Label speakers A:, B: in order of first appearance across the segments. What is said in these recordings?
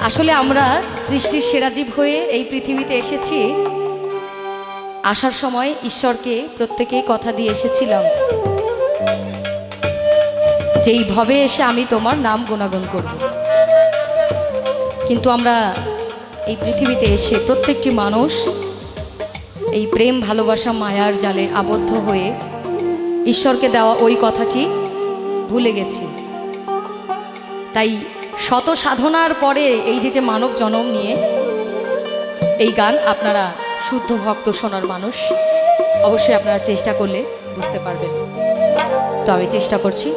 A: আসলে আমরা সৃষ্টির সেরা জীব হয়ে এই পৃথিবীতে এসেছি। আসার সময় ঈশ্বরকে প্রত্যেকেই কথা দিয়ে এসেছিলাম যে এই ভবে এসে আমি তোমার নাম গুণাগুণ করব। কিন্তু আমরা এই পৃথিবীতে এসে প্রত্যেকটি মানুষ এই প্রেম ভালোবাসা মায়ার জালে আবদ্ধ হয়ে ঈশ্বরকে দেওয়া ওই কথাটি ভুলে গেছি। তাই শত সাধনার পরে এই যে মানব জন্ম নিয়ে এই গান আপনারা শুদ্ধ ভক্ত শোনার মানুষ অবশ্যই আপনারা চেষ্টা করলে বুঝতে পারবেন। তো আমি চেষ্টা করছি।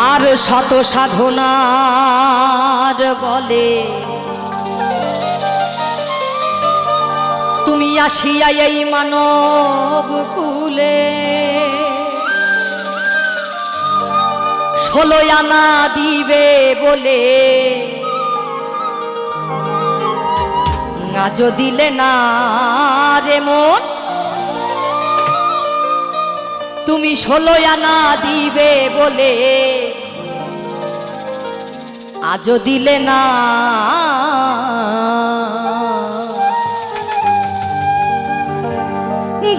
A: আর শত সাধনার বলে তুমি আসিয়া এই মানব কুলে 16 আনা দিবে বলে আজ দিলে না রে মন, তুমি 16 আনা দিবে বলে আজও দিলে না।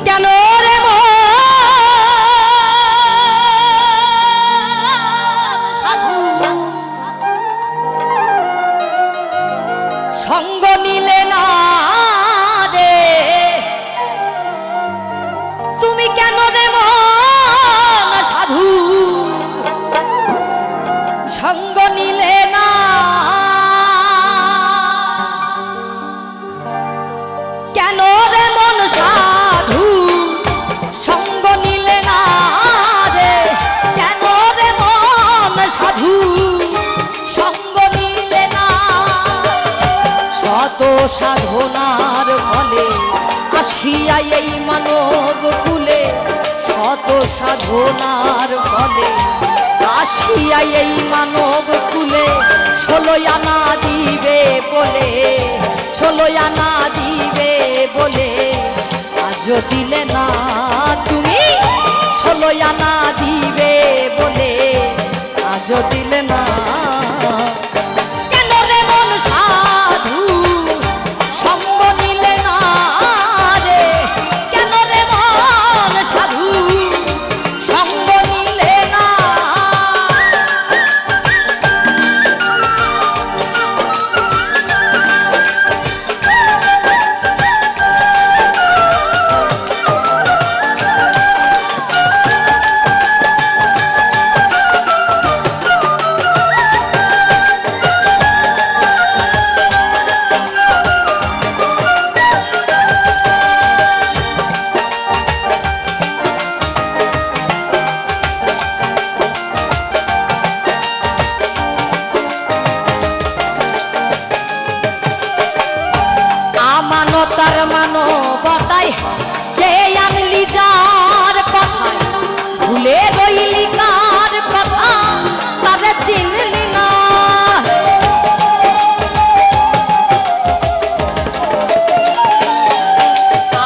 A: কেন রে সাধু সঙ্গ নিলে না রে, তুমি কেন রে মন সাধু সঙ্গ নিলে না। কেন রে মন সাধু সঙ্গ নিলে না রে, কেন রে মন সাধু সঙ্গ নিলে না। শত সাধনার ফলে আসিয়া এই মানব কুলে, শত সাধনার ফলে আসিয়া এই মানব কুলে 16 আনা দিবে বলে, 16 আনা দিবে বলে আজও দিলে না। তুমি 16 আনা দিবে বলে আজও দিলে না। কেন রে মন সাধু সঙ্গ নিলে না রে, কেন রে মন সাধু সঙ্গ নিলে না। মানবতার মানবতায় যে আনলি যার কথায়, ভুলে রইলি কার কথা তারে চিনলি না।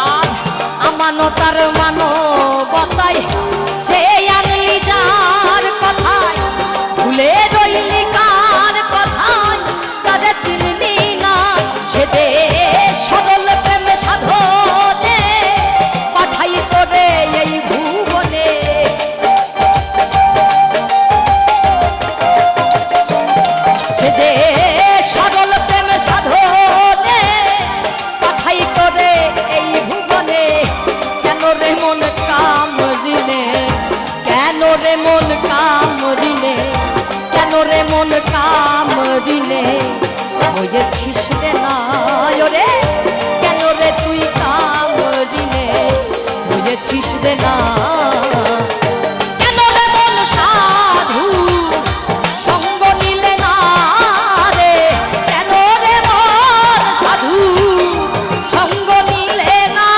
A: আর আমানতার মানবতায় যে আনলি যার কথায়, ভুলে রইলি কার কথায় তারে চিনলি না। সে যে সরল প্রেমে সাধনে পাঠাই তোরে এই ভুবনে, সে যে সরল প্রেমে সাধনে পাঠাই তোরে এই ভুবনে। কেন রে মন কামরিনে, কেন রে মন কামরিনে, কেন রে মন কামরিনে হয়েছিস রে না রে, কেন রে তুই কামরিনে হয়েছিস রে না। কেন রে মন সাধু সঙ্গ নিলে না রে, কেন রে মন সাধু সঙ্গ নিলে না।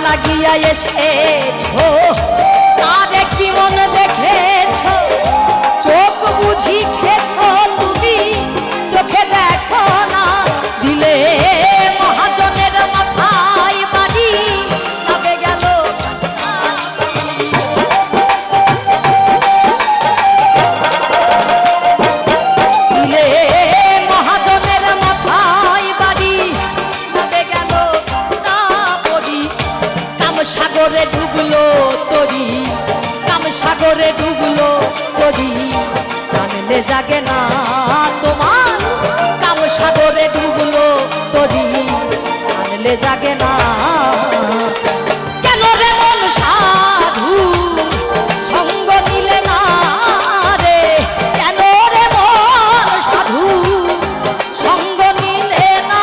A: লাগিয়া এসেছো, তারে কি মন দেখেছো, চোখ বুঝি খেছো তুমি, চোখে দেখো না, দিলে মহাজনের মাথায় বাড়ি, নাবে গেল দিলে মহাজনের মাথায় বাড়ি, নাবে গেল না পড়ি। কাম সাগরে ডুবলো তরি, কাম সাগরে ডুবলো তরি, টানলে জাগে না তোমার, কাম সাগরে ডুবলো তরি, টানলে জাগে না। কেন রে মন সাধু সঙ্গ নিলে না রে, কেন রে মন সাধু সঙ্গ নিলে না।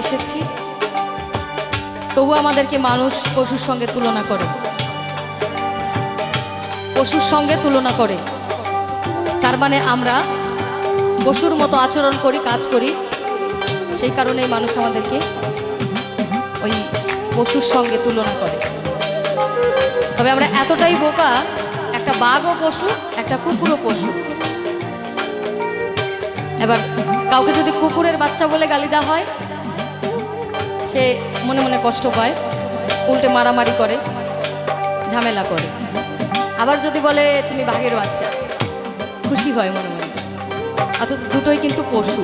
A: এসেছি, তবু আমাদেরকে মানুষ পশুর সঙ্গে তুলনা করে, পশুর সঙ্গে তুলনা করে। তার মানে আমরা পশুর মতো আচরণ করি, কাজ করি, সেই কারণেই মানুষ আমাদেরকে ওই পশুর সঙ্গে তুলনা করে। তবে আমরা এতটাই বোকা, একটা বাঘও পশু, একটা কুকুরও পশু। এবার কাউকে যদি কুকুরের বাচ্চা বলে গালি দেওয়া হয়, সে মনে মনে কষ্ট পায়, উল্টে মারামারি করে, ঝামেলা করে। আবার যদি বলে তুমি বাঘের বাচ্চা, খুশি হয় মনে মনে। অথচ দুটোই কিন্তু পশু,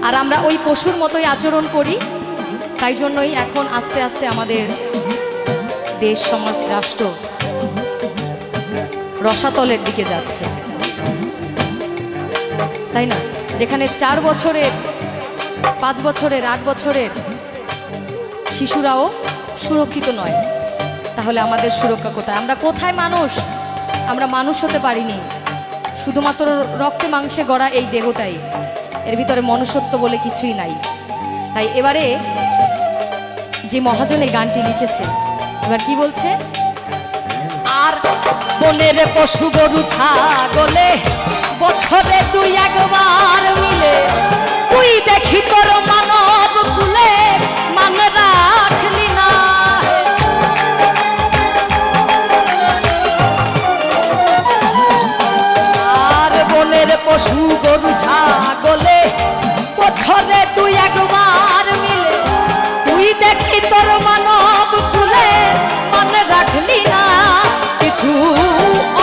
A: আর আমরা ওই পশুর মতোই আচরণ করি। তাই জন্যই এখন আস্তে আস্তে আমাদের দেশ, সমাজ, রাষ্ট্র রসাতলের দিকে যাচ্ছে, তাই না? যেখানে 4 বছরের, 5 বছরের, 8 বছরের শিশুরাও সুরক্ষিত নয়, তাহলে আমাদের সুরক্ষা কোথায়? আমরা কোথায় মানুষ? আমরা মানুষ হতে পারিনি, শুধুমাত্র রক্তে মাংসে গড়া এই দেহটাই, এর ভিতরে মনুষ্যত্ব বলে কিছুই নাই। তাই এবারে যে মহাজন এই গানটি লিখেছে, এবার কি বলছে? আর বনের পশু গরু ছাগলে বছরে 2-1 মিলে, তুই দেখি তোর মানব কুলে মান রাখলি না। আর বনের পশু গরু ছাগলে বছরে 2-1 মিলে, তুই দেখি তোর মানব কুলে মান রাখলি না। কিছু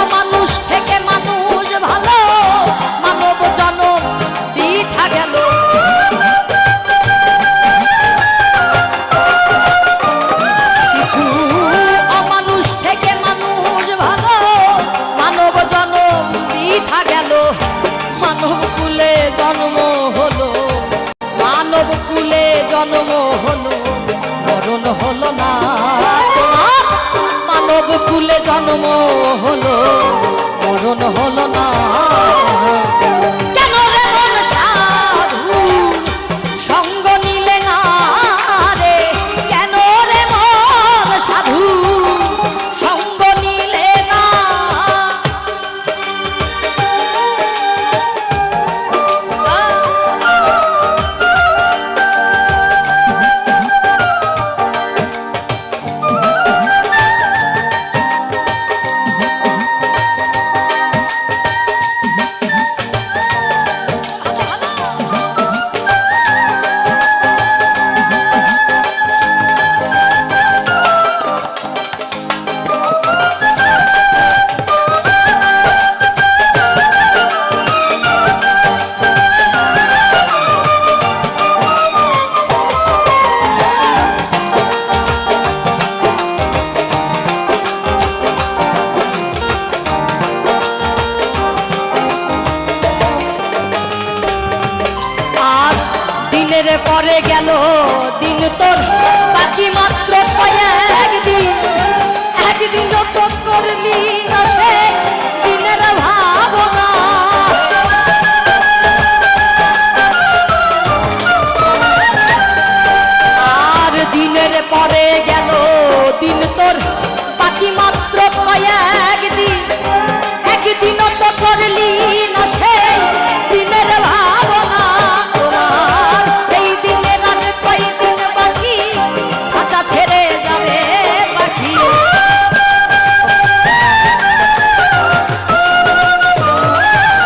A: অমানুষ থেকে মানুষ ভালো, মানব জনম বৃথা গেল। কিছু অমানুষ থেকে মানুষ ভালো, মানব জনম বৃথা গেল। মানব কুলে জন্ম হলো, মানব কুলে জন্ম হলো, মরণ হলো না তোমার। মানব কুলে জন্ম হলো, মরণ হলো না। কেন রে মন সাধু সঙ্গ নিলে না রে, কেন রে মন সাধু সঙ্গ নিলে না। পরে গেল দিন তোর বাকি মাত্র কয়েকদিন, একদিন তো করলি না সে দিনের ভাবনা। আর দিনের পরে গেল দিন তোর বাকি মাত্র কয়েকদিন, একদিন তো করলি না সে দিনের ভাবনা। তোমার এই দিনের আর কয়দিন বাকি, খাঁচা ছেড়ে যাবে পাখি।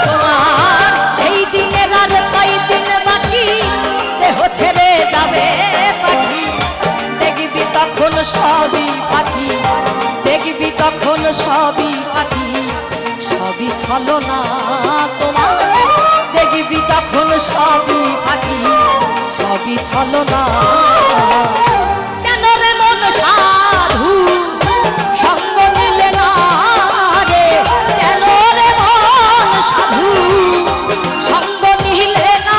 A: তোমার সেই দিনের আর কয়দিন বাকি, দেহ ছেড়ে যাবে পাখি। দেখবি তখন সবই পাখি, দেখবি তখন সবই পাখি, সবই ছলনা তোমার। দেখবি তখন সবই পাখি, সবই ছলনা। কেন রে মন সাধু সঙ্গ নিলে না রে, কেন রে মন সাধু সঙ্গ নিলে না।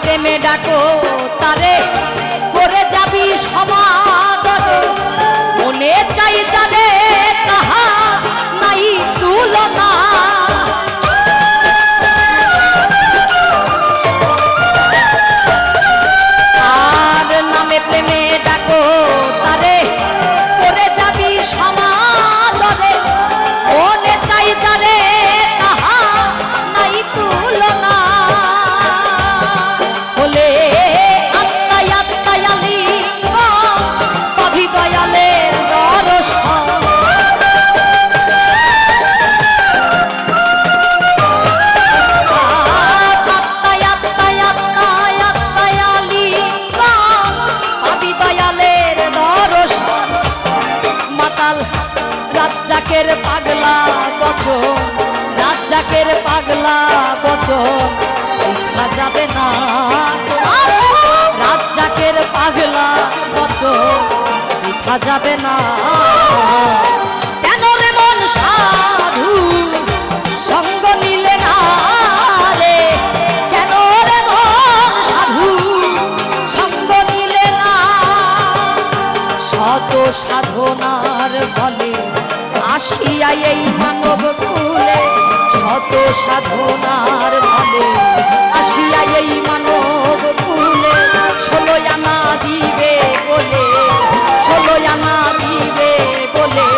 A: প্রেমে ডাকো তারে করে যাবি সমাদরে, মনে চাই যারে তাহা নাই তুলনা। আর নামে প্রেমে ডাকো তারে করে যাবি সমাদরে, মনে চাই যারে তাহা নাই তুলনা। বলে আত্মায় আত্মায় আলিঙ্গ পাবি দয়ালের দর্শন। আত্মায় আত্মায় আত্মায় আত্মায় আলিঙ্গ পাবি দয়ালের দর্শন। মাতাল রাজ্জাকের পাগলা বচন, রাজ্জাকের পাগলা বচন দেখা যাবে না তোমার। রাজ্জাকের পাগলা বচন দেখা যাবে না। কেন রে মন সাধু সঙ্গ নিলে না রে, কেন রে মন সাধু সঙ্গ নিলে না। শত সাধনার ফলে আসিয়া এই মানব কুলে, শত সাধনার ফলে আসিয়া এই মানব কুলে। 16 আনা দিবে বলে, 16 আনা দিবে বলে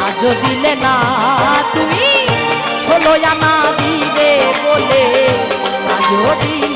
A: আজও দিলে না তুমি। 16 আনা দিবে বলে আজও দিলে